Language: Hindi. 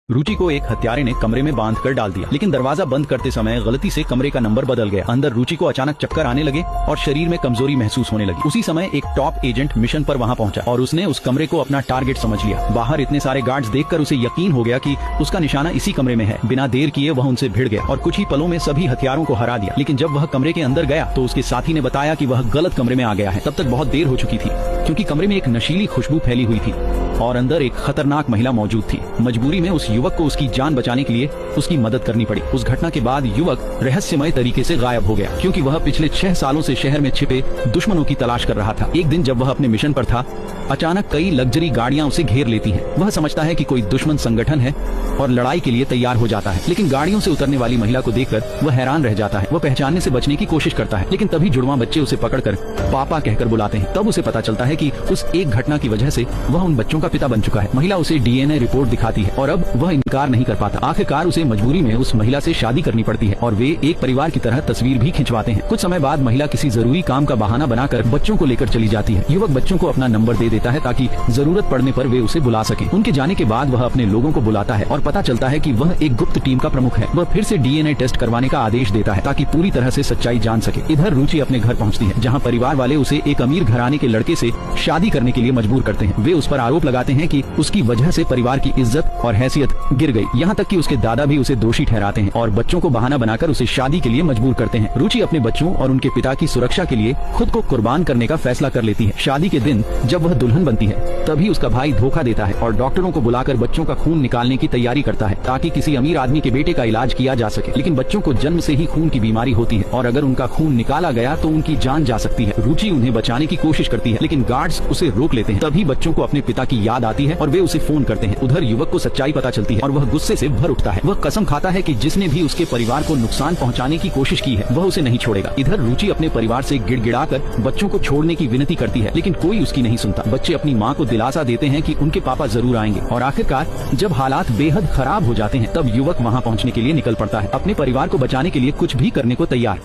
रुचि को एक हत्यारे ने कमरे में बांध कर डाल दिया, लेकिन दरवाजा बंद करते समय गलती से कमरे का नंबर बदल गया। अंदर रुचि को अचानक चक्कर आने लगे और शरीर में कमजोरी महसूस होने लगी। उसी समय एक टॉप एजेंट मिशन पर वहां पहुंचा और उसने उस कमरे को अपना टारगेट समझ लिया। बाहर इतने सारे गार्ड्स देखकर उसे यकीन हो गया कि उसका निशाना इसी कमरे में है। बिना देर किए वह उनसे भिड़ गया और कुछ ही पलों में सभी हथियारों को हरा दिया। लेकिन जब वह कमरे के अंदर गया तो उसके साथी ने बताया कि वह गलत कमरे में आ गया है। तब तक बहुत देर हो चुकी थी, क्योंकि कमरे में एक नशीली खुशबू फैली हुई थी और अंदर एक खतरनाक महिला मौजूद थी। मजबूरी में उस युवक को उसकी जान बचाने के लिए उसकी मदद करनी पड़ी। उस घटना के बाद युवक रहस्यमय तरीके से गायब हो गया, क्योंकि वह पिछले 6 सालों से शहर में छिपे दुश्मनों की तलाश कर रहा था। एक दिन जब वह अपने मिशन पर था, अचानक कई लग्जरी गाड़ियां उसे घेर लेती हैं। वह समझता है कि कोई दुश्मन संगठन है और लड़ाई के लिए तैयार हो जाता है। लेकिन गाड़ियों से उतरने वाली महिला को देखकर वह हैरान रह जाता है। वह पहचानने से बचने की कोशिश करता है, लेकिन तभी जुड़वा बच्चे उसे पकड़कर पापा कहकर बुलाते हैं। तब उसे पता चलता है कि उस एक घटना की वजह से वह उन बच्चों का पिता बन चुका है। महिला उसे डीएनए रिपोर्ट दिखाती है और अब वह इनकार नहीं कर पाता। आखिरकार उसे मजबूरी में उस महिला से शादी करनी पड़ती है और वे एक परिवार की तरह तस्वीर भी खिंचवाते हैं। कुछ समय बाद महिला किसी जरूरी काम का बहाना बनाकर बच्चों को लेकर चली जाती है। युवक बच्चों को अपना नंबर दे देता है ताकि जरूरत पड़ने पर वे उसे बुला सके। उनके जाने के बाद वह अपने लोगों को बुलाता है और पता चलता है कि वह एक गुप्त टीम का प्रमुख है। वह फिर से डीएनए टेस्ट करवाने का आदेश देता है ताकि पूरी तरह से सच्चाई जान सके। इधर रुचि अपने घर पहुंचती है, जहां परिवार वाले उसे एक अमीर घराने के लड़के से शादी करने के लिए मजबूर करते हैं। वे उस पर आरोप लगाते हैं कि उसकी वजह से परिवार की इज्जत और हैसियत गिर गई। यहाँ तक कि उसके दादा भी उसे दोषी ठहराते हैं और बच्चों को बहाना बनाकर उसे शादी के लिए मजबूर करते हैं। रुचि अपने बच्चों और उनके पिता की सुरक्षा के लिए खुद को कुर्बान करने का फैसला कर लेती है। शादी के दिन जब वह दुल्हन बनती है, तभी उसका भाई धोखा देता है और डॉक्टरों को बुलाकर बच्चों का खून निकालने की तैयारी करता है ताकि किसी अमीर आदमी के बेटे का इलाज किया जा सके। लेकिन बच्चों को जन्म से ही खून की बीमारी होती है और अगर उनका खून निकाला गया तो उनकी जान जा सकती है। रुचि उन्हें बचाने की कोशिश करती है, लेकिन गार्ड्स उसे रोक लेते हैं। तभी बच्चों को अपने पिता की याद आती है और वे उसे फोन करते हैं। उधर युवक को सच्चाई पता चलती है और वह गुस्से से भर उठता है। वह कसम खाता है कि जिसने भी उसके परिवार को नुकसान पहुंचाने की कोशिश की है वह उसे नहीं छोड़ेगा। इधर रुचि अपने परिवार से गिड़गिड़ाकर बच्चों को छोड़ने की विनती करती है, लेकिन कोई उसकी नहीं सुनता। बच्चे अपनी माँ को दिलासा देते हैं कि उनके पापा जरूर आएंगे और आखिरकार जब हालात बेहद खराब हो जाते हैं तब युवक वहाँ पहुँचने के लिए निकल पड़ता है, अपने परिवार को बचाने के लिए कुछ भी करने को तैयार।